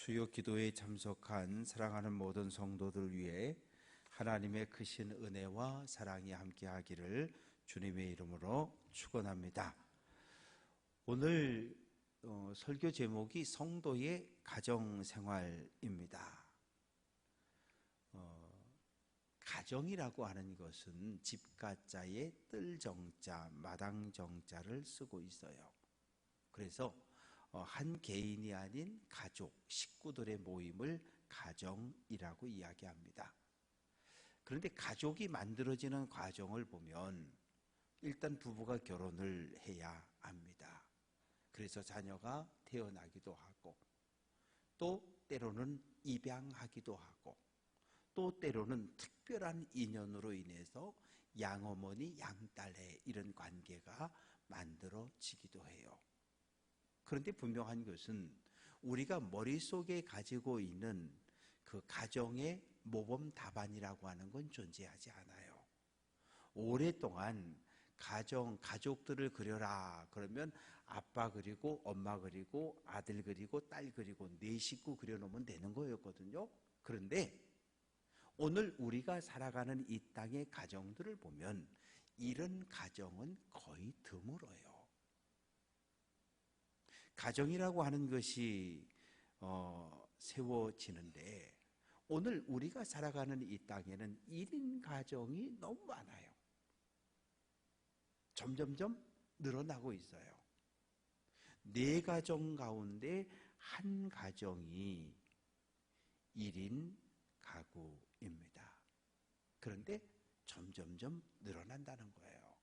수요 기도에 참석한 사랑하는 모든 성도들 위해 하나님의 크신 은혜와 사랑이 함께하기를 주님의 이름으로 축원합니다. 오늘 설교 제목이 성도의 가정생활입니다. 가정이라고 하는 것은 집가자에 뜰정자, 마당정자를 쓰고 있어요. 그래서 한 개인이 아닌 가족, 식구들의 모임을 가정이라고 이야기합니다. 그런데 가족이 만들어지는 과정을 보면 일단 부부가 결혼을 해야 합니다. 그래서 자녀가 태어나기도 하고, 또 때로는 입양하기도 하고, 또 때로는 특별한 인연으로 인해서 양어머니, 양딸의 이런 관계가 만들어지기도 해요. 그런데 분명한 것은 우리가 머릿속에 가지고 있는 그 가정의 모범 답안이라고 하는 건 존재하지 않아요. 오랫동안 가족들을 그려라 그러면 아빠 그리고 엄마 그리고 아들 그리고 딸 그리고 네 식구 그려놓으면 되는 거였거든요. 그런데 오늘 우리가 살아가는 이 땅의 가정들을 보면 이런 가정은 거의 드물어요. 가정이라고 하는 것이 세워지는데 오늘 우리가 살아가는 이 땅에는 1인 가정이 너무 많아요. 점점점 늘어나고 있어요. 4가정 가운데 한 가정이 1인 가구입니다. 그런데 점점점 늘어난다는 거예요.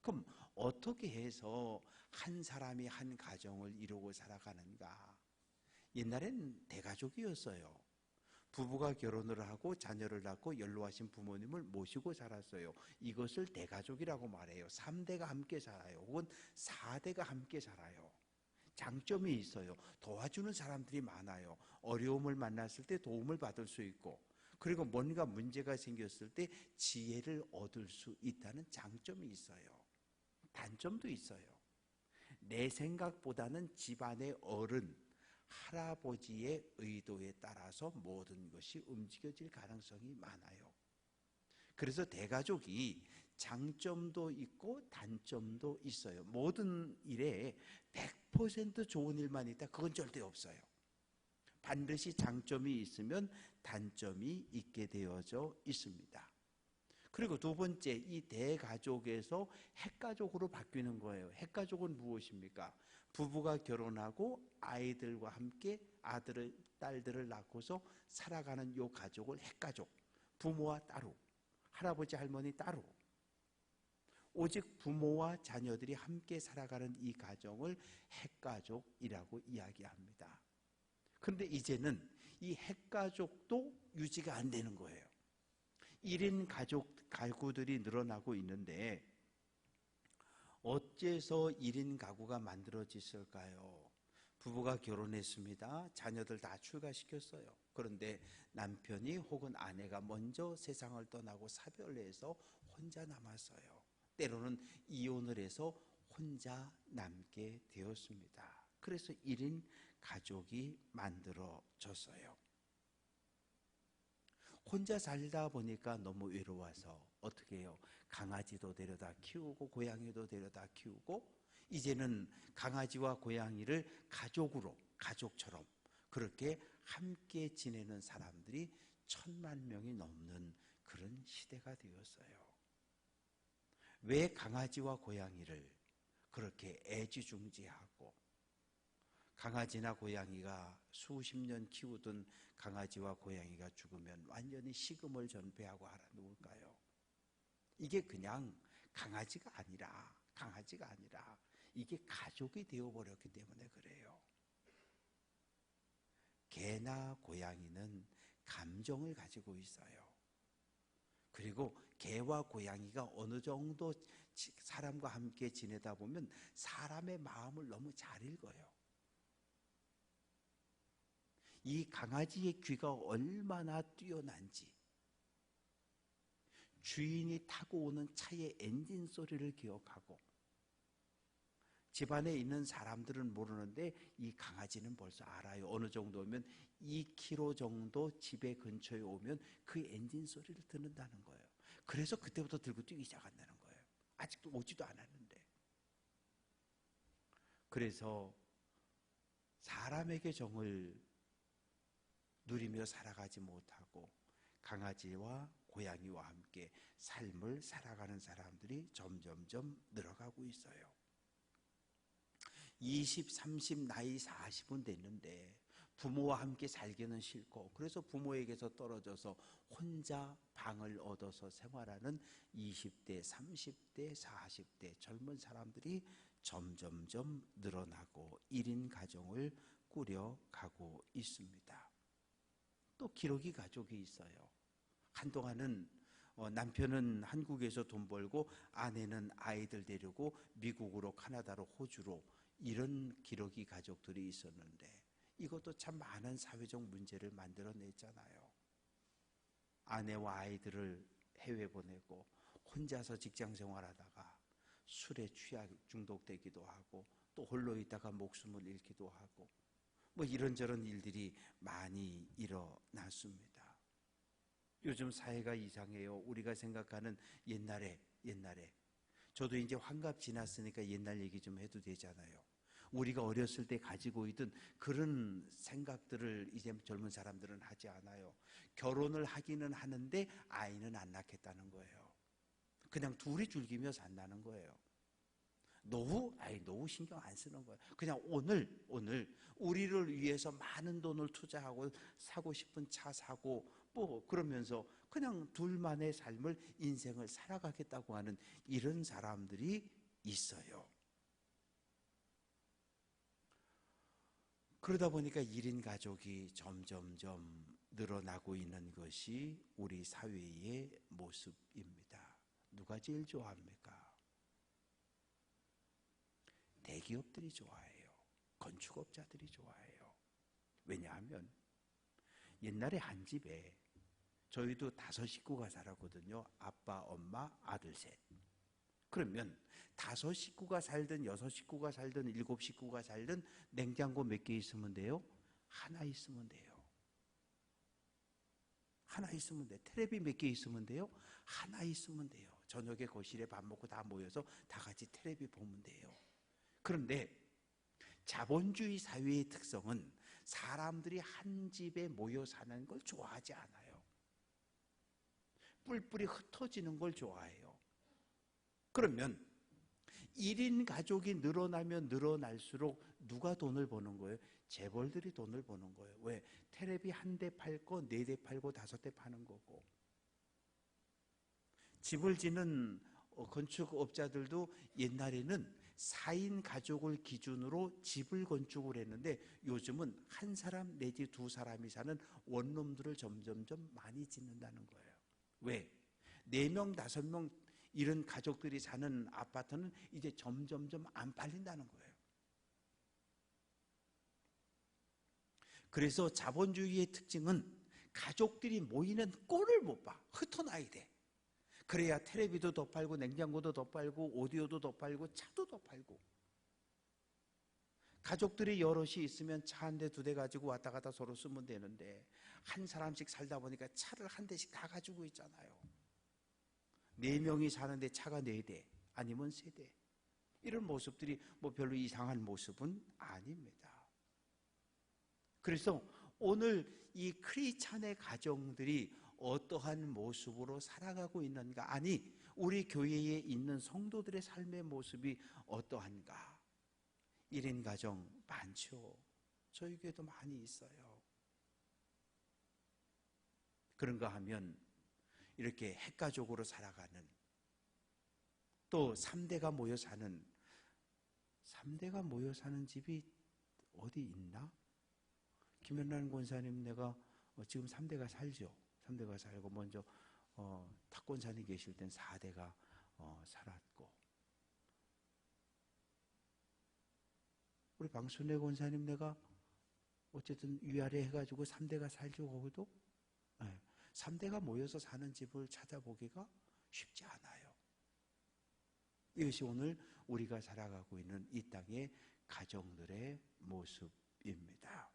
그럼 어떻게 해서 한 사람이 한 가정을 이루고 살아가는가? 옛날엔 대가족이었어요. 부부가 결혼을 하고 자녀를 낳고 연로하신 부모님을 모시고 살았어요. 이것을 대가족이라고 말해요. 3대가 함께 살아요. 혹은 4대가 함께 살아요. 장점이 있어요. 도와주는 사람들이 많아요. 어려움을 만났을 때 도움을 받을 수 있고, 그리고 뭔가 문제가 생겼을 때 지혜를 얻을 수 있다는 장점이 있어요. 단점도 있어요. 내 생각보다는 집안의 어른, 할아버지의 의도에 따라서 모든 것이 움직여질 가능성이 많아요. 그래서 대가족이 장점도 있고 단점도 있어요. 모든 일에 100% 좋은 일만 있다, 그건 절대 없어요. 반드시 장점이 있으면 단점이 있게 되어져 있습니다. 그리고 두 번째, 이 대가족에서 핵가족으로 바뀌는 거예요. 핵가족은 무엇입니까? 부부가 결혼하고 아이들과 함께 아들을, 딸들을 낳고서 살아가는 이 가족을 핵가족, 부모와 따로, 할아버지 할머니 따로, 오직 부모와 자녀들이 함께 살아가는 이 가정을 핵가족이라고 이야기합니다. 그런데 이제는 이 핵가족도 유지가 안 되는 거예요. 1인 가구들이 늘어나고 있는데 어째서 1인 가구가 만들어졌을까요? 부부가 결혼했습니다. 자녀들 다 출가시켰어요. 그런데 남편이 혹은 아내가 먼저 세상을 떠나고 사별해서 혼자 남았어요. 때로는 이혼을 해서 혼자 남게 되었습니다. 그래서 1인 가족이 만들어졌어요. 혼자 살다 보니까 너무 외로워서 어떻게 해요? 강아지도 데려다 키우고 고양이도 데려다 키우고, 이제는 강아지와 고양이를 가족처럼 그렇게 함께 지내는 사람들이 1000만 명이 넘는 그런 시대가 되었어요. 왜 강아지와 고양이를 그렇게 애지중지하고, 강아지나 고양이가 수십 년 키우던 강아지와 고양이가 죽으면 완전히 식음을 전폐하고 알아 누울까요? 이게 그냥 강아지가 아니라 이게 가족이 되어버렸기 때문에 그래요. 개나 고양이는 감정을 가지고 있어요. 그리고 개와 고양이가 어느 정도 사람과 함께 지내다 보면 사람의 마음을 너무 잘 읽어요. 이 강아지의 귀가 얼마나 뛰어난지, 주인이 타고 오는 차의 엔진 소리를 기억하고, 집안에 있는 사람들은 모르는데 이 강아지는 벌써 알아요. 어느 정도면 2km 정도 집에 근처에 오면 그 엔진 소리를 듣는다는 거예요. 그래서 그때부터 들고 뛰기 시작한다는 거예요. 아직도 오지도 않았는데. 그래서 사람에게 정을 누리며 살아가지 못하고 강아지와 고양이와 함께 삶을 살아가는 사람들이 점점점 늘어가고 있어요. 20, 30, 나이 40은 됐는데 부모와 함께 살기는 싫고 그래서 부모에게서 떨어져서 혼자 방을 얻어서 생활하는 20대, 30대, 40대 젊은 사람들이 점점점 늘어나고 1인 가정을 꾸려가고 있습니다. 또 기러기 가족이 있어요. 한동안은 남편은 한국에서 돈 벌고 아내는 아이들 데리고 미국으로, 카나다로, 호주로 이런 기러기 가족들이 있었는데 이것도 참 많은 사회적 문제를 만들어냈잖아요. 아내와 아이들을 해외 보내고 혼자서 직장 생활하다가 술에 취약 중독되기도 하고 또 홀로 있다가 목숨을 잃기도 하고 뭐 이런저런 일들이 많이 일어났습니다. 요즘 사회가 이상해요. 우리가 생각하는 옛날에 저도 이제 환갑 지났으니까 옛날 얘기 좀 해도 되잖아요. 우리가 어렸을 때 가지고 있던 그런 생각들을 이제 젊은 사람들은 하지 않아요. 결혼을 하기는 하는데 아이는 안 낳겠다는 거예요. 그냥 둘이 즐기며 산다는 거예요. 노후 신경 안 쓰는 거예요. 그냥 오늘 우리를 위해서 많은 돈을 투자하고 사고 싶은 차 사고 뭐 그러면서 그냥 둘만의 삶을 인생을 살아가겠다고 하는 이런 사람들이 있어요. 그러다 보니까 1인 가족이 점점점 늘어나고 있는 것이 우리 사회의 모습입니다. 누가 제일 좋아합니까? 대기업들이 좋아해요. 건축업자들이 좋아해요. 왜냐하면 옛날에 한 집에 저희도 5 식구가 살았거든요. 아빠, 엄마, 아들 셋. 그러면 5 식구가 살든 6 식구가 살든 7 식구가 살든 냉장고 몇 개 있으면 돼요? 하나 있으면 돼요. 하나 있으면 돼. 텔레비 몇 개 있으면 돼요? 하나 있으면 돼요. 저녁에 거실에 밥 먹고 다 모여서 다 같이 텔레비 보면 돼요. 그런데 자본주의 사회의 특성은 사람들이 한 집에 모여 사는 걸 좋아하지 않아요. 뿔뿔이 흩어지는 걸 좋아해요. 그러면 1인 가족이 늘어나면 늘어날수록 누가 돈을 버는 거예요? 재벌들이 돈을 버는 거예요. 왜? 텔레비 한 대 팔고 4대 팔고 5대 파는 거고. 집을 짓는 건축업자들도 옛날에는 4인 가족을 기준으로 집을 건축을 했는데 요즘은 한 사람 내지 2사람이 사는 원룸들을 점점점 많이 짓는다는 거예요. 왜? 4명, 5명 이런 가족들이 사는 아파트는 이제 점점점 안 팔린다는 거예요. 그래서 자본주의의 특징은 가족들이 모이는 꼴을 못 봐. 흩어나야 돼. 그래야 텔레비도 더 팔고 냉장고도 더 팔고 오디오도 더 팔고 차도 더 팔고. 가족들이 여럿이 있으면 차 한 대, 2대 가지고 왔다 갔다 서로 쓰면 되는데 한 사람씩 살다 보니까 차를 한 대씩 다 가지고 있잖아요. 4명이 사는데 차가 4대 아니면 3대. 이런 모습들이 뭐 별로 이상한 모습은 아닙니다. 그래서 오늘 이 크리스찬의 가정들이 어떠한 모습으로 살아가고 있는가? 아니, 우리 교회에 있는 성도들의 삶의 모습이 어떠한가? 1인 가정 많죠. 저희 교회도 많이 있어요. 그런가 하면 이렇게 핵가족으로 살아가는 또 3대가 모여 사는 3대가 모여 사는 집이 어디 있나? 김연란 권사님 내가 지금 3대가 살죠. 3대가 살고 먼저 탁 권사님 계실 땐 4대가 살았고 우리 방순례 권사님 내가 어쨌든 위아래 해가지고 3대가 살죠. 거기도 3대가 모여서 사는 집을 찾아보기가 쉽지 않아요. 이것이 오늘 우리가 살아가고 있는 이 땅의 가정들의 모습입니다.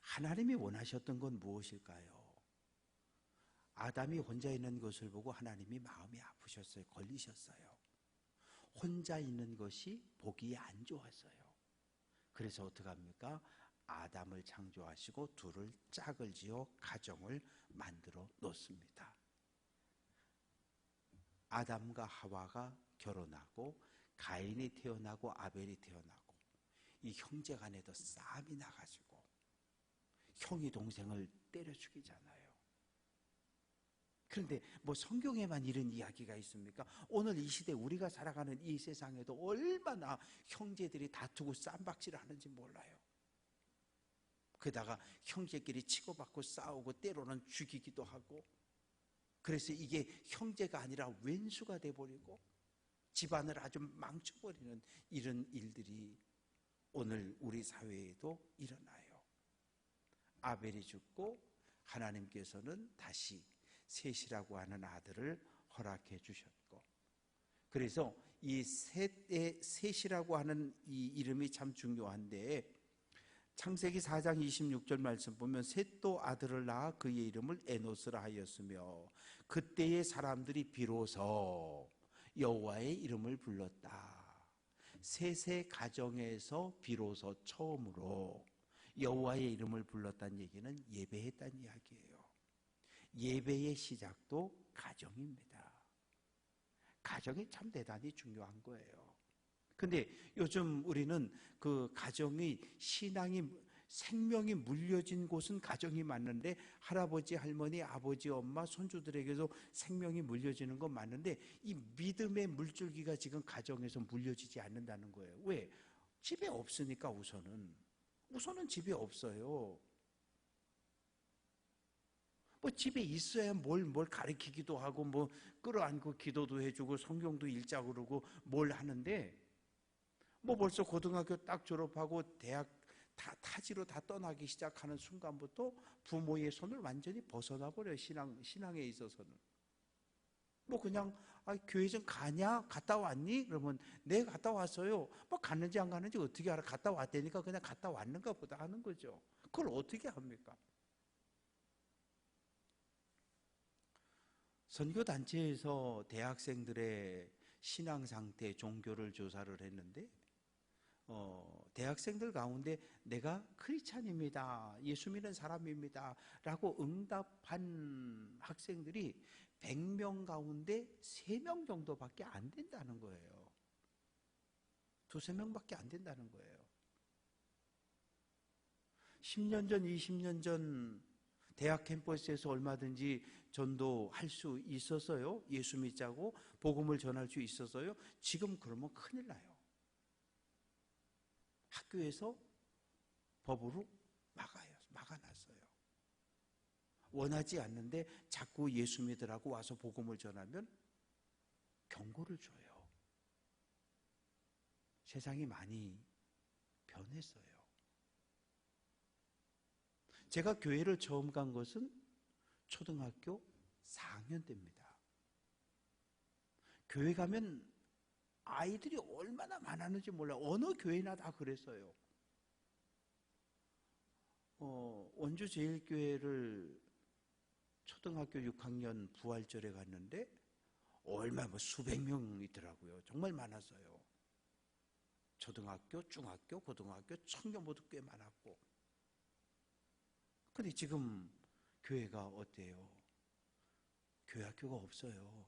하나님이 원하셨던 건 무엇일까요? 아담이 혼자 있는 것을 보고 하나님이 마음이 아프셨어요. 걸리셨어요. 혼자 있는 것이 보기 안 좋았어요. 그래서 어떻게 합니까? 아담을 창조하시고 둘을 짝을 지어 가정을 만들어 놓습니다. 아담과 하와가 결혼하고 가인이 태어나고 아벨이 태어나고 이 형제 간에도 싸움이 나가지고 형이 동생을 때려 죽이잖아요. 그런데 뭐 성경에만 이런 이야기가 있습니까? 오늘 이 시대 우리가 살아가는 이 세상에도 얼마나 형제들이 다투고 쌈박질 하는지 몰라요. 그러다가 형제끼리 치고받고 싸우고 때로는 죽이기도 하고, 그래서 이게 형제가 아니라 왼수가 돼버리고 집안을 아주 망쳐버리는 이런 일들이 오늘 우리 사회에도 일어나요. 아벨이 죽고 하나님께서는 다시 셋이라고 하는 아들을 허락해 주셨고, 그래서 이 셋이라고 하는 이 이름이 참 중요한데, 창세기 4장 26절 말씀 보면 셋도 아들을 낳아 그의 이름을 에노스라 하였으며 그때의 사람들이 비로소 여호와의 이름을 불렀다. 셋의 가정에서 비로소 처음으로 여호와의 이름을 불렀다는 얘기는 예배했다는 이야기예요. 예배의 시작도 가정입니다. 가정이 참 대단히 중요한 거예요. 근데 요즘 우리는 그 가정이 신앙이 생명이 물려진 곳은 가정이 맞는데 할아버지, 할머니, 아버지, 엄마, 손주들에게도 생명이 물려지는 건 맞는데 이 믿음의 물줄기가 지금 가정에서 물려지지 않는다는 거예요. 왜? 집에 없으니까 우선은 집에 없어요. 뭐 집에 있어야 뭘 가르치기도 하고 뭐 끌어안고 기도도 해주고 성경도 읽자 그러고 뭘 하는데 뭐 벌써 고등학교 딱 졸업하고 대학 타지로 다 떠나기 시작하는 순간부터 부모의 손을 완전히 벗어나 버려요. 신앙에 있어서는. 뭐 그냥 교회 좀 가냐? 갔다 왔니? 그러면 네 갔다 왔어요. 뭐 갔는지 안 갔는지 어떻게 알아? 갔다 왔다니까 그냥 갔다 왔는가 보다 하는 거죠. 그걸 어떻게 합니까? 선교단체에서 대학생들의 신앙 상태, 종교를 조사를 했는데 대학생들 가운데 내가 크리스찬입니다, 예수 믿는 사람입니다 라고 응답한 학생들이 100명 가운데 3명 정도밖에 안 된다는 거예요. 2~3명밖에 안 된다는 거예요. 10년 전, 20년 전 대학 캠퍼스에서 얼마든지 전도할 수 있었어요. 예수 믿자고 복음을 전할 수 있었어요. 지금 그러면 큰일 나요. 학교에서 법으로 막아놨어요. 원하지 않는데 자꾸 예수 믿으라고 와서 복음을 전하면 경고를 줘요. 세상이 많이 변했어요. 제가 교회를 처음 간 것은 초등학교 4학년 때입니다. 교회 가면 아이들이 얼마나 많았는지 몰라요. 어느 교회나 다 그랬어요. 원주 제일교회를 초등학교 6학년 부활절에 갔는데 얼마 수백 명이더라고요. 정말 많았어요. 초등학교, 중학교, 고등학교, 청년부도 꽤 많았고. 근데 지금 교회가 어때요? 교회 학교가 없어요.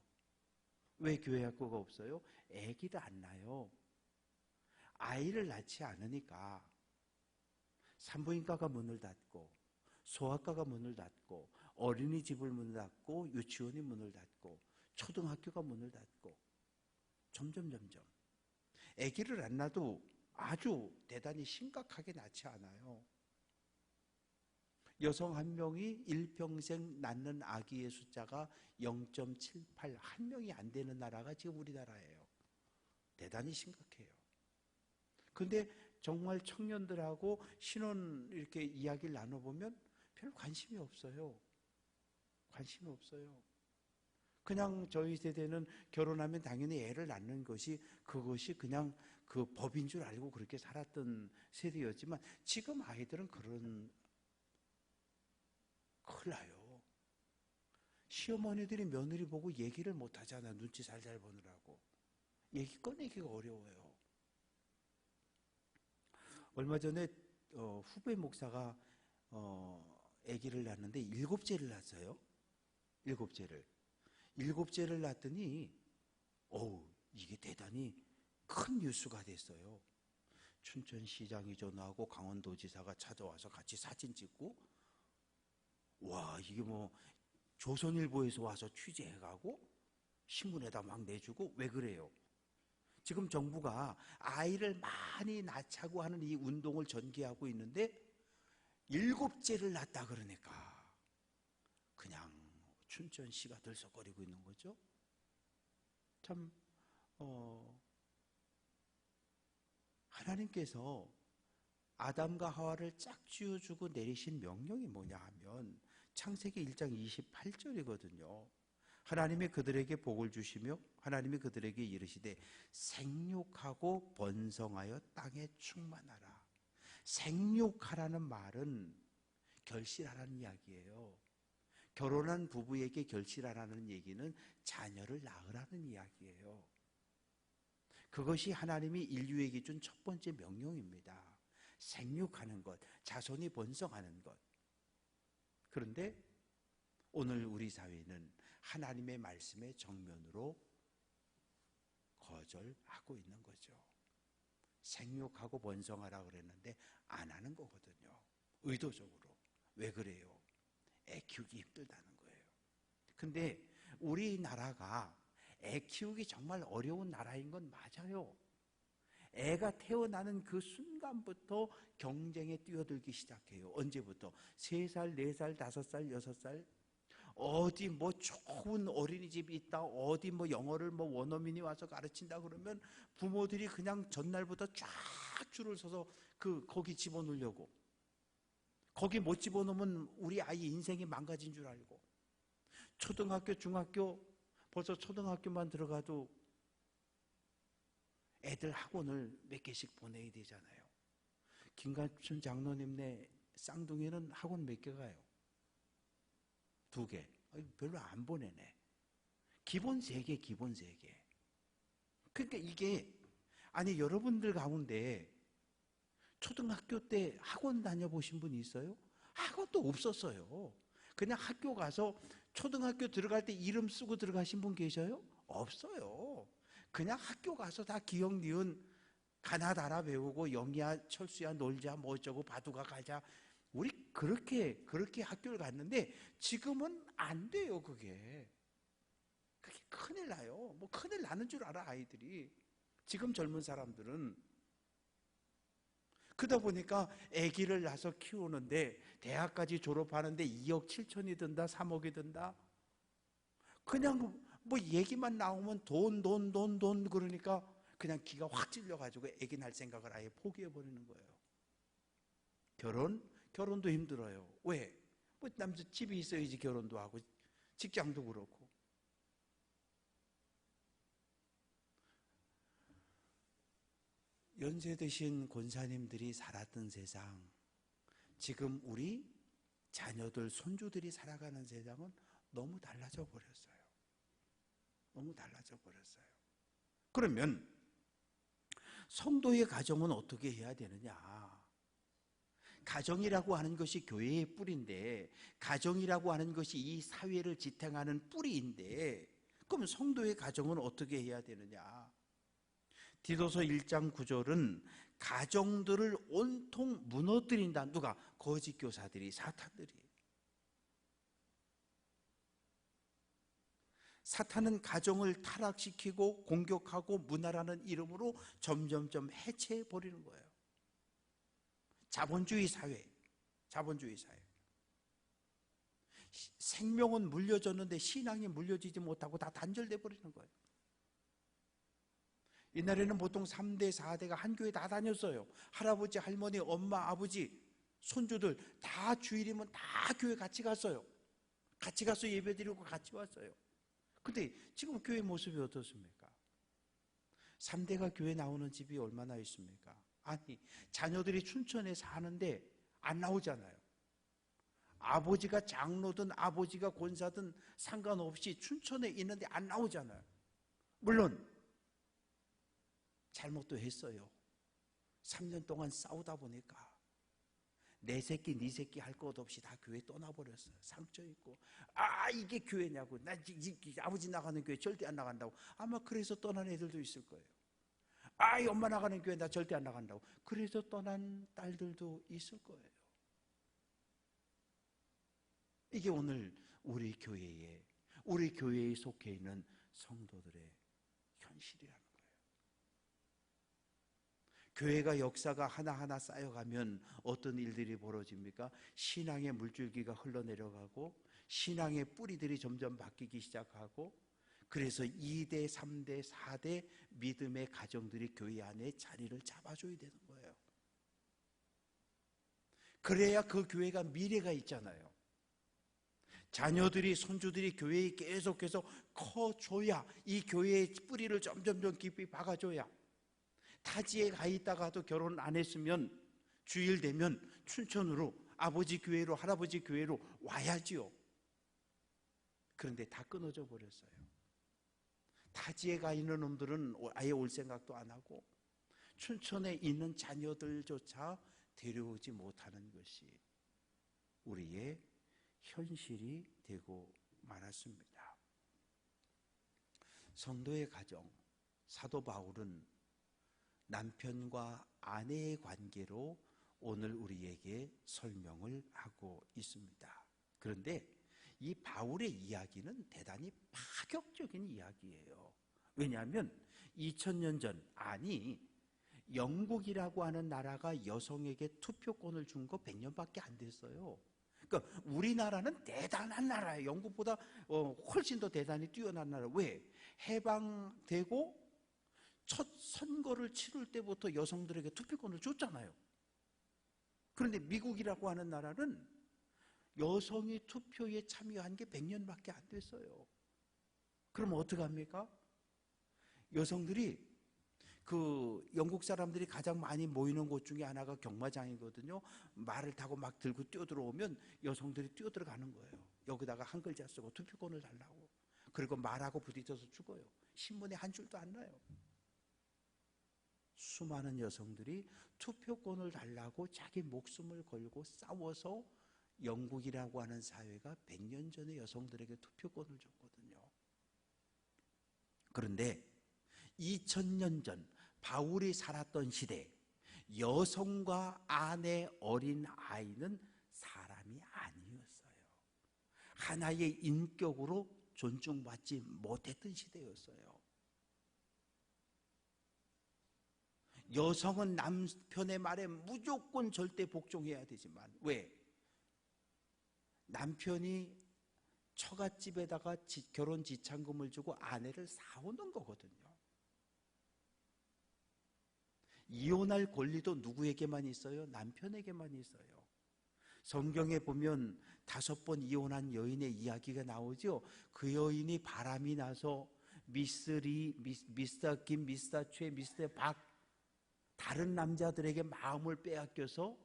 왜 교회 학교가 없어요? 아기를 안 낳아요. 아이를 낳지 않으니까 산부인과가 문을 닫고 소아과가 문을 닫고 어린이집을 문을 닫고 유치원이 문을 닫고 초등학교가 문을 닫고 점점 아기를 안 낳아도 아주 대단히 심각하게 낳지 않아요. 여성 한 명이 일평생 낳는 아기의 숫자가 0.78, 한 명이 안 되는 나라가 지금 우리나라예요. 대단히 심각해요. 근데 정말 청년들하고 신혼 이렇게 이야기를 나눠보면 별 관심이 없어요. 관심이 없어요. 그냥 저희 세대는 결혼하면 당연히 애를 낳는 것이 그것이 그냥 그 법인 줄 알고 그렇게 살았던 세대였지만 지금 아이들은 큰일 나요. 시어머니들이 며느리 보고 얘기를 못 하잖아. 눈치 살살 보느라고. 얘기 꺼내기가 어려워요. 얼마 전에 후배 목사가 아기를 낳았는데 7째를 낳았어요. 7째를 낳았더니 이게 대단히 큰 뉴스가 됐어요. 춘천시장이 전화하고 강원도지사가 찾아와서 같이 사진 찍고, 와, 이게 뭐 조선일보에서 와서 취재해가고 신문에다 막 내주고. 왜 그래요? 지금 정부가 아이를 많이 낳자고 하는 이 운동을 전개하고 있는데 7째를 낳았다 그러니까 그냥 춘천시가 들썩거리고 있는 거죠. 참 하나님께서 아담과 하와를 짝지어주고 내리신 명령이 뭐냐 하면 창세기 1장 28절이거든요. 하나님이 그들에게 복을 주시며 하나님이 그들에게 이르시되 생육하고 번성하여 땅에 충만하라. 생육하라는 말은 결실하라는 이야기예요. 결혼한 부부에게 결실하라는 얘기는 자녀를 낳으라는 이야기예요. 그것이 하나님이 인류에게 준 첫 번째 명령입니다. 생육하는 것, 자손이 번성하는 것. 그런데 오늘 우리 사회는 하나님의 말씀에 정면으로 거절하고 있는 거죠. 생육하고 번성하라 그랬는데 안 하는 거거든요. 의도적으로. 왜 그래요? 애 키우기 힘들다는 거예요. 근데 우리나라가 애 키우기 정말 어려운 나라인 건 맞아요. 애가 태어나는 그 순간부터 경쟁에 뛰어들기 시작해요. 언제부터? 3살, 4살, 5살, 6살. 어디 뭐 좋은 어린이집이 있다, 어디 뭐 영어를 뭐 원어민이 와서 가르친다 그러면 부모들이 그냥 전날부터 쫙 줄을 서서 거기 집어넣으려고. 거기 못 집어넣으면 우리 아이 인생이 망가진 줄 알고. 초등학교, 중학교, 벌써 초등학교만 들어가도 애들 학원을 몇 개씩 보내야 되잖아요. 김관춘 장로님네 쌍둥이는 학원 몇 개 가요? 2개. 별로 안 보내네. 기본 3개, 기본 3개. 그러니까 이게, 아니, 여러분들 가운데 초등학교 때 학원 다녀보신 분 있어요? 학원도 없었어요. 그냥 학교 가서 초등학교 들어갈 때 이름 쓰고 들어가신 분 계셔요? 없어요. 그냥 학교 가서 다 기역, 니은, 가나다라 배우고 영희야, 철수야, 놀자, 뭐 어쩌고, 바둑아 가자. 우리 그렇게 학교를 갔는데 지금은 안 돼요, 그게. 그게 큰일 나요. 뭐 큰일 나는 줄 알아, 아이들이. 지금 젊은 사람들은. 그러다 보니까 아기를 낳아서 키우는데 대학까지 졸업하는데 2억 7천이 든다, 3억이 든다. 그냥 뭐 얘기만 나오면 돈 그러니까 그냥 기가 확 찔려가지고 아기 낳을 생각을 아예 포기해버리는 거예요. 결혼도 힘들어요. 왜? 뭐 남자 집이 있어야지 결혼도 하고 직장도 그렇고. 연세 드신 권사님들이 살았던 세상, 지금 우리 자녀들, 손주들이 살아가는 세상은 너무 달라져 버렸어요. 너무 달라져 버렸어요. 그러면 성도의 가정은 어떻게 해야 되느냐? 가정이라고 하는 것이 교회의 뿌리인데, 가정이라고 하는 것이 이 사회를 지탱하는 뿌리인데, 그럼 성도의 가정은 어떻게 해야 되느냐? 디도서 1장 9절은 가정들을 온통 무너뜨린다. 누가? 거짓 교사들이, 사탄들이. 사탄은 가정을 타락시키고 공격하고 문화라는 이름으로 점점점 해체해버리는 거예요. 자본주의 사회. 생명은 물려졌는데 신앙이 물려지지 못하고 다 단절돼 버리는 거예요. 옛날에는 보통 3대, 4대가 한 교회 다 다녔어요. 할아버지, 할머니, 엄마, 아버지, 손주들 다 주일이면 다 교회 같이 갔어요. 같이 가서 예배드리고 같이 왔어요. 근데 지금 교회 모습이 어떻습니까? 3대가 교회 나오는 집이 얼마나 있습니까? 아니, 자녀들이 춘천에 사는데 안 나오잖아요. 아버지가 장로든 아버지가 권사든 상관없이 춘천에 있는데 안 나오잖아요. 물론 잘못도 했어요. 3년 동안 싸우다 보니까 내 새끼 네 새끼 할 것 없이 다 교회 떠나버렸어요. 상처 있고, 아 이게 교회냐고, 나 아버지 나가는 교회 절대 안 나간다고. 아마 그래서 떠난 애들도 있을 거예요. 아 이 엄마 나가는 교회 나 절대 안 나간다고. 그래서 떠난 딸들도 있을 거예요. 이게 오늘 우리 교회에 속해 있는 성도들의 현실이라는 거예요. 교회가 역사가 하나하나 쌓여가면 어떤 일들이 벌어집니까? 신앙의 물줄기가 흘러내려가고 신앙의 뿌리들이 점점 바뀌기 시작하고, 그래서 2대, 3대, 4대 믿음의 가정들이 교회 안에 자리를 잡아줘야 되는 거예요. 그래야 그 교회가 미래가 있잖아요. 자녀들이, 손주들이 교회에 계속해서 커줘야, 이 교회의 뿌리를 점점 깊이 박아줘야, 타지에 가 있다가도 결혼 안 했으면 주일 되면 춘천으로, 아버지 교회로, 할아버지 교회로 와야지요. 그런데 다 끊어져 버렸어요. 타지에 가 있는 놈들은 아예 올 생각도 안 하고 춘천에 있는 자녀들조차 데려오지 못하는 것이 우리의 현실이 되고 말았습니다. 성도의 가정, 사도 바울은 남편과 아내의 관계로 오늘 우리에게 설명을 하고 있습니다. 그런데 이 바울의 이야기는 대단히 파격적인 이야기예요. 왜냐하면 2000년 전, 아니 영국이라고 하는 나라가 여성에게 투표권을 준 거 100년밖에 안 됐어요. 그러니까 우리나라는 대단한 나라예요. 영국보다 훨씬 더 대단히 뛰어난 나라. 왜? 해방되고 첫 선거를 치를 때부터 여성들에게 투표권을 줬잖아요. 그런데 미국이라고 하는 나라는 여성이 투표에 참여한 게 100년밖에 안 됐어요. 그러면 어떡합니까? 여성들이, 그 영국 사람들이 가장 많이 모이는 곳 중에 하나가 경마장이거든요. 말을 타고 막 들고 뛰어들어오면 여성들이 뛰어들어가는 거예요. 여기다가 한 글자 쓰고 투표권을 달라고. 그리고 말하고 부딪혀서 죽어요. 신문에 한 줄도 안 나요. 수많은 여성들이 투표권을 달라고 자기 목숨을 걸고 싸워서 영국이라고 하는 사회가 100년 전에 여성들에게 투표권을 줬거든요. 그런데 2000년 전 바울이 살았던 시대, 여성과 아내, 어린 아이는 사람이 아니었어요. 하나의 인격으로 존중받지 못했던 시대였어요. 여성은 남편의 말에 무조건 절대 복종해야 되지만, 왜? 남편이 처갓집에다가 결혼 지참금을 주고 아내를 사오는 거거든요. 이혼할 권리도 누구에게만 있어요? 남편에게만 있어요. 성경에 보면 5번 이혼한 여인의 이야기가 나오죠. 그 여인이 바람이 나서 미스터 김, 미스터 최, 미스터 박, 다른 남자들에게 마음을 빼앗겨서,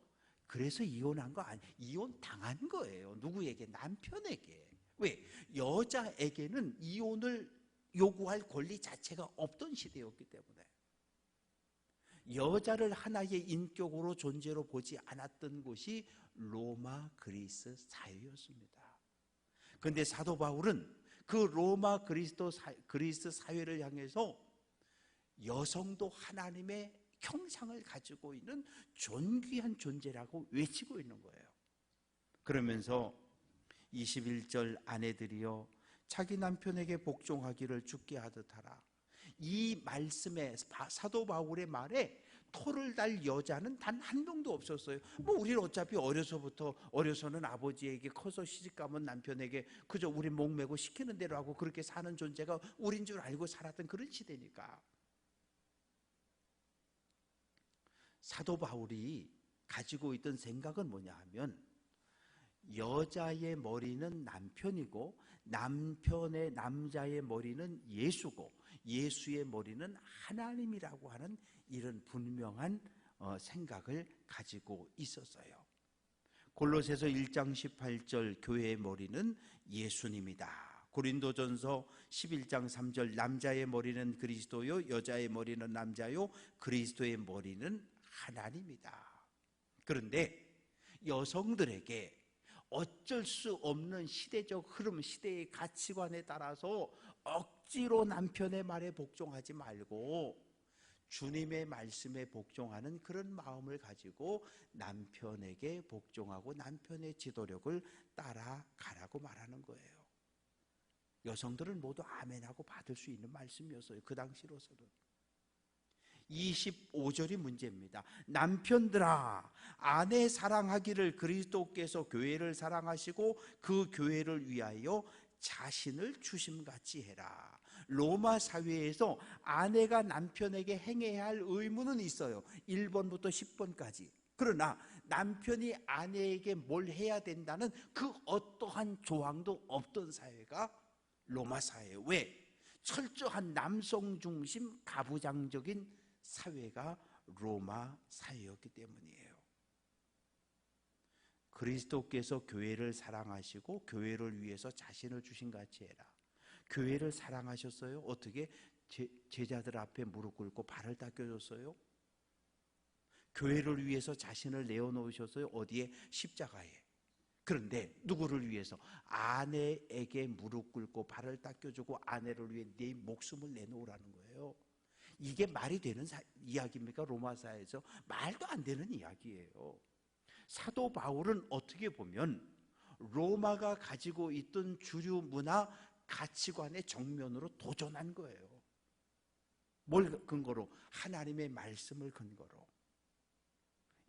그래서 이혼한 거 아니에요. 이혼 당한 거예요. 누구에게? 남편에게. 왜? 여자에게는 이혼을 요구할 권리 자체가 없던 시대였기 때문에, 여자를 하나의 인격으로 존재로 보지 않았던 곳이 로마 그리스 사회였습니다. 그런데 사도 바울은 그 로마 그리스 사회를 향해서 여성도 하나님의 형상을 가지고 있는 존귀한 존재라고 외치고 있는 거예요. 그러면서 21절 아내들이여 자기 남편에게 복종하기를 주께 하듯 하라. 이 말씀에, 사도 바울의 말에 토를 달 여자는 단 한 명도 없었어요. 뭐 우리는 어차피 어려서는 아버지에게, 커서 시집가면 남편에게 그저 우리 목매고 시키는 대로 하고 그렇게 사는 존재가 우린 줄 알고 살았던 그런 시대니까. 사도 바울이 가지고 있던 생각은 뭐냐 하면, 여자의 머리는 남편이고 남자의 머리는 예수고 예수의 머리는 하나님이라고 하는 이런 분명한 생각을 가지고 있었어요. 골로새서 1장 18절 교회의 머리는 예수님이다. 고린도전서 11장 3절 남자의 머리는 그리스도요 여자의 머리는 남자요 그리스도의 머리는 하나님이다. 그런데 여성들에게 어쩔 수 없는 시대적 흐름, 시대의 가치관에 따라서 억지로 남편의 말에 복종하지 말고 주님의 말씀에 복종하는 그런 마음을 가지고 남편에게 복종하고 남편의 지도력을 따라가라고 말하는 거예요. 여성들은 모두 아멘하고 받을 수 있는 말씀이었어요. 그 당시로서는. 25절이 문제입니다. 남편들아 아내 사랑하기를 그리스도께서 교회를 사랑하시고 그 교회를 위하여 자신을 주심같이 해라. 로마 사회에서 아내가 남편에게 행해야 할 의무는 있어요. 1번부터 10번까지. 그러나 남편이 아내에게 뭘 해야 된다는 그 어떠한 조항도 없던 사회가 로마 사회예요. 왜? 철저한 남성 중심 가부장적인 사회가 로마 사회였기 때문이에요. 그리스도께서 교회를 사랑하시고 교회를 위해서 자신을 주신같이 해라. 교회를 사랑하셨어요? 어떻게? 제자들 앞에 무릎 꿇고 발을 닦여줬어요? 교회를 위해서 자신을 내어놓으셨어요? 어디에? 십자가에. 그런데 누구를 위해서? 아내에게 무릎 꿇고 발을 닦여주고 아내를 위해 내 목숨을 내놓으라는 거예요. 이게 말이 되는 이야기입니까? 로마사에서 말도 안 되는 이야기예요. 사도 바울은 어떻게 보면 로마가 가지고 있던 주류 문화 가치관의 정면으로 도전한 거예요. 뭘 근거로? 하나님의 말씀을 근거로.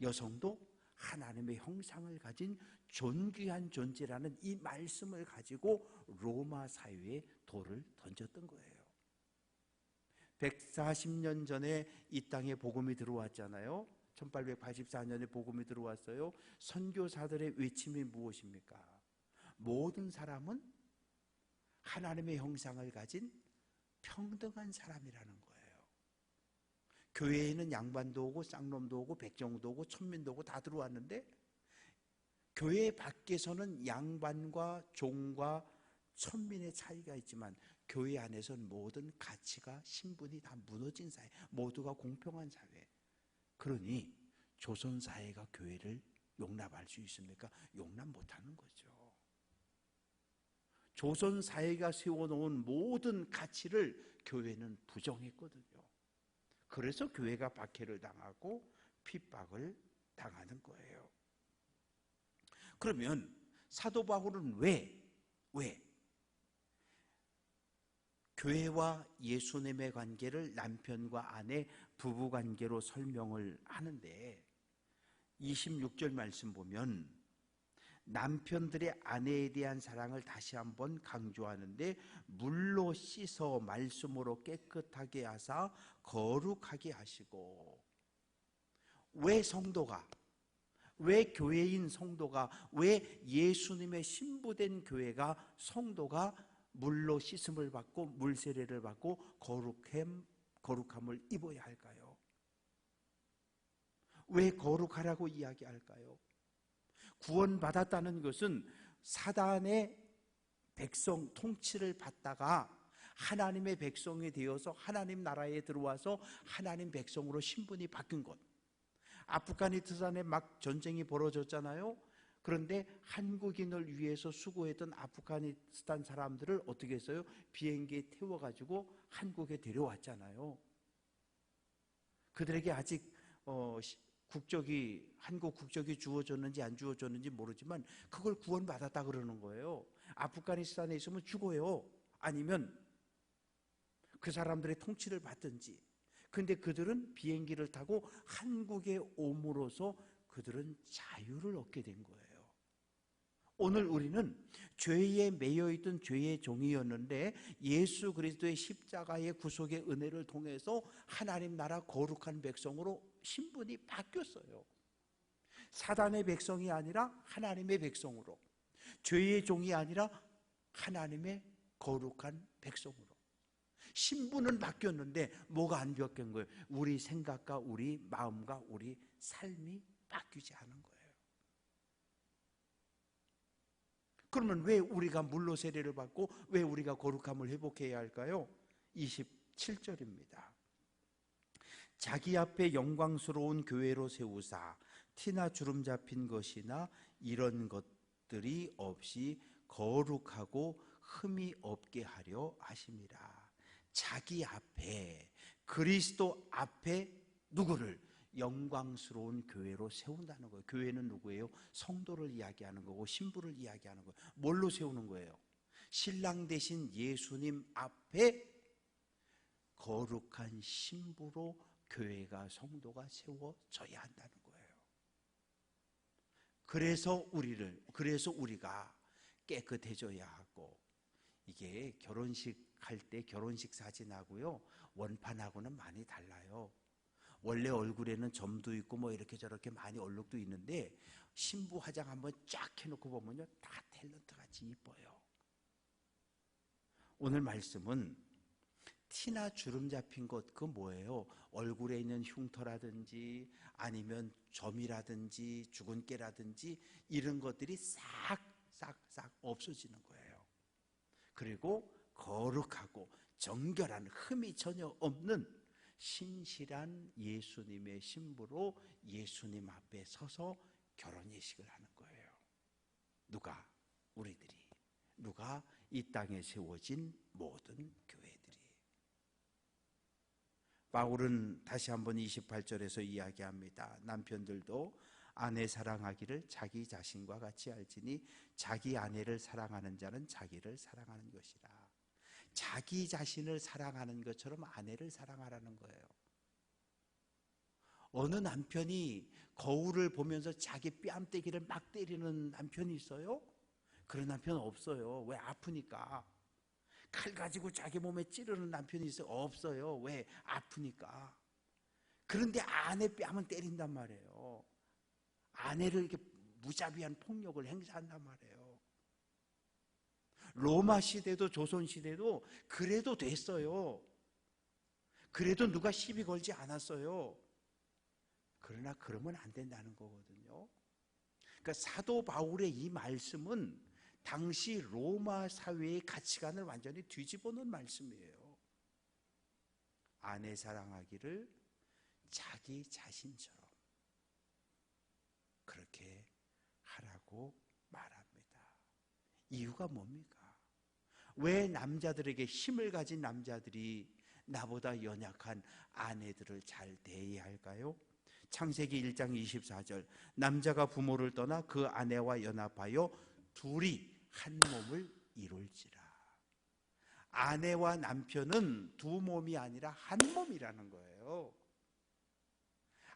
여성도 하나님의 형상을 가진 존귀한 존재라는 이 말씀을 가지고 로마 사회에 돌을 던졌던 거예요. 140년 전에 이 땅에 복음이 들어왔잖아요. 1884년에 복음이 들어왔어요. 선교사들의 외침이 무엇입니까? 모든 사람은 하나님의 형상을 가진 평등한 사람이라는 거예요. 교회에는 양반도 오고 쌍놈도 오고 백정도 오고 천민도 오고 다 들어왔는데 교회 밖에서는 양반과 종과 천민의 차이가 있지만 교회 안에서는 모든 가치가 신분이 다 무너진 사회, 모두가 공평한 사회. 그러니 조선사회가 교회를 용납할 수 있습니까? 용납 못하는 거죠. 조선사회가 세워놓은 모든 가치를 교회는 부정했거든요. 그래서 교회가 박해를 당하고 핍박을 당하는 거예요. 그러면 사도 바울은 왜 교회와 예수님의 관계를 남편과 아내 부부관계로 설명을 하는데 26절 말씀 보면 남편들의 아내에 대한 사랑을 다시 한번 강조하는데 물로 씻어 말씀으로 깨끗하게 하사 거룩하게 하시고. 왜 성도가, 왜 교회인 성도가, 왜 예수님의 신부된 교회가 성도가 물로 씻음을 받고 물세례를 받고 거룩함을 입어야 할까요? 왜 거룩하라고 이야기할까요? 구원받았다는 것은 사단의 백성 통치를 받다가 하나님의 백성이 되어서 하나님 나라에 들어와서 하나님 백성으로 신분이 바뀐 것. 아프가니스탄에 막 전쟁이 벌어졌잖아요. 그런데 한국인을 위해서 수고했던 아프가니스탄 사람들을 어떻게 했어요? 비행기에 태워가지고 한국에 데려왔잖아요. 그들에게 아직 한국 국적이 주어졌는지 안 주어졌는지 모르지만 그걸 구원받았다 그러는 거예요. 아프가니스탄에 있으면 죽어요. 아니면 그 사람들의 통치를 받든지. 근데 그들은 비행기를 타고 한국에 옴으로써 그들은 자유를 얻게 된 거예요. 오늘 우리는 죄에 매여있던 죄의 종이었는데 예수 그리스도의 십자가의 구속의 은혜를 통해서 하나님 나라 거룩한 백성으로 신분이 바뀌었어요. 사단의 백성이 아니라 하나님의 백성으로. 죄의 종이 아니라 하나님의 거룩한 백성으로. 신분은 바뀌었는데 뭐가 안 바뀐 거예요? 우리 생각과 우리 마음과 우리 삶이 바뀌지 않은 거예요. 그러면 왜 우리가 물로 세례를 받고 왜 우리가 거룩함을 회복해야 할까요? 27절입니다. 자기 앞에 영광스러운 교회로 세우사 티나 주름 잡힌 것이나 이런 것들이 없이 거룩하고 흠이 없게 하려 하심이라. 자기 앞에, 그리스도 앞에 누구를? 영광스러운 교회로 세운다는 거예요. 교회는 누구예요? 성도를 이야기하는 거고 신부를 이야기하는 거예요. 뭘로 세우는 거예요? 신랑 대신 예수님 앞에 거룩한 신부로 교회가, 성도가 세워져야 한다는 거예요. 그래서 우리가 깨끗해져야 하고, 이게 결혼식 할 때 결혼식 사진하고요 원판하고는 많이 달라요. 원래 얼굴에는 점도 있고 뭐 이렇게 저렇게 많이 얼룩도 있는데 신부 화장 한번 쫙 해놓고 보면요 다 탤런트 같이 이뻐요. 오늘 말씀은 티나 주름 잡힌 것, 그 뭐예요? 얼굴에 있는 흉터라든지 아니면 점이라든지 주근깨라든지 이런 것들이 싹 없어지는 거예요. 그리고 거룩하고 정결한 흠이 전혀 없는 신실한 예수님의 신부로 예수님 앞에 서서 결혼 예식을 하는 거예요. 누가? 우리들이. 누가? 이 땅에 세워진 모든 교회들이. 바울은 다시 한번 28절에서 이야기합니다. 남편들도 아내 사랑하기를 자기 자신과 같이 알지니 자기 아내를 사랑하는 자는 자기를 사랑하는 것이라. 자기 자신을 사랑하는 것처럼 아내를 사랑하라는 거예요. 어느 남편이 거울을 보면서 자기 뺨때기를 막 때리는 남편이 있어요? 그런 남편 없어요. 왜? 아프니까. 칼 가지고 자기 몸에 찌르는 남편이 있어요? 없어요. 왜? 아프니까. 그런데 아내 뺨은 때린단 말이에요. 아내를 이렇게 무자비한 폭력을 행사한단 말이에요. 로마 시대도 조선 시대도 그래도 됐어요. 그래도 누가 시비 걸지 않았어요. 그러나 그러면 안 된다는 거거든요. 그러니까 사도 바울의 이 말씀은 당시 로마 사회의 가치관을 완전히 뒤집어 놓은 말씀이에요. 아내 사랑하기를 자기 자신처럼 그렇게 하라고 말합니다. 이유가 뭡니까? 왜 남자들에게 힘을 가진 남자들이 나보다 연약한 아내들을 잘 대해야 할까요? 창세기 1장 24절, 남자가 부모를 떠나 그 아내와 연합하여 둘이 한 몸을 이룰지라. 아내와 남편은 두 몸이 아니라 한 몸이라는 거예요.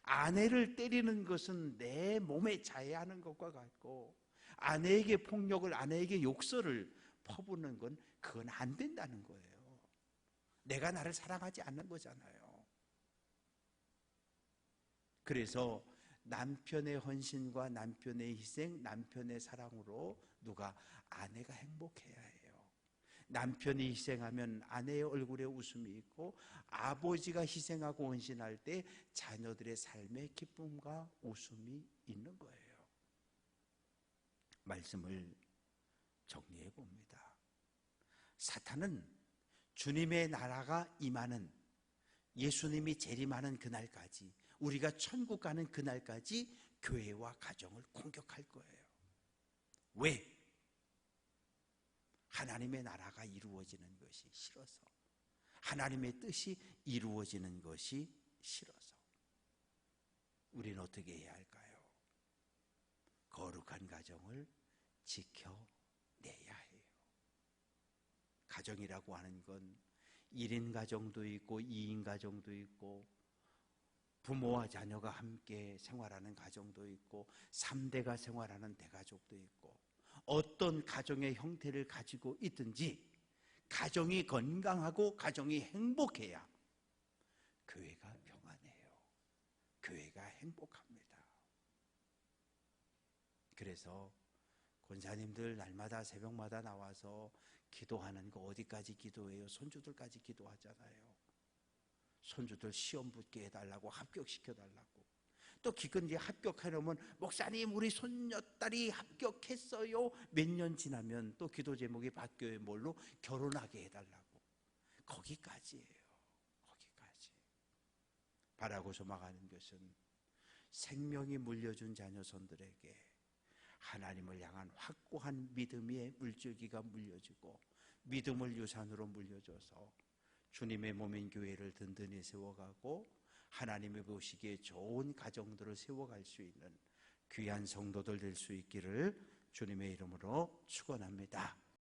아내를 때리는 것은 내 몸에 자해하는 것과 같고, 아내에게 폭력을, 아내에게 욕설을 퍼부는 건 그건 안 된다는 거예요. 내가 나를 사랑하지 않는 거잖아요. 그래서 남편의 헌신과 남편의 희생, 남편의 사랑으로 누가? 아내가 행복해야 해요. 남편이 희생하면 아내의 얼굴에 웃음이 있고, 아버지가 희생하고 헌신할 때 자녀들의 삶에 기쁨과 웃음이 있는 거예요. 말씀을 정리해 봅니다. 사탄은 주님의 나라가 임하는, 예수님이 재림하는 그날까지, 우리가 천국 가는 그날까지 교회와 가정을 공격할 거예요. 왜? 하나님의 나라가 이루어지는 것이 싫어서, 하나님의 뜻이 이루어지는 것이 싫어서. 우리는 어떻게 해야 할까요? 거룩한 가정을 지켜내야 해요. 가정이라고 하는 건 1인 가정도 있고 2인 가정도 있고, 부모와 자녀가 함께 생활하는 가정도 있고, 3대가 생활하는 대가족도 있고, 어떤 가정의 형태를 가지고 있든지 가정이 건강하고 가정이 행복해야 교회가 평안해요. 교회가 행복합니다. 그래서 권사님들 날마다 새벽마다 나와서 기도하는 거 어디까지 기도해요? 손주들까지 기도하잖아요. 손주들 시험 붙게 해달라고, 합격시켜달라고. 또 기껏 이제 합격해놓으면 목사님 우리 손녀딸이 합격했어요. 몇 년 지나면 또 기도 제목이 바뀌어요. 뭘로? 결혼하게 해달라고. 거기까지예요. 거기까지. 바라고 소망하는 것은 생명이 물려준 자녀손들에게 하나님을 향한 확고한 믿음의 물줄기가 물려지고 믿음을 유산으로 물려줘서 주님의 몸인 교회를 든든히 세워가고 하나님이 보시기에 좋은 가정들을 세워갈 수 있는 귀한 성도들 될 수 있기를 주님의 이름으로 축원합니다.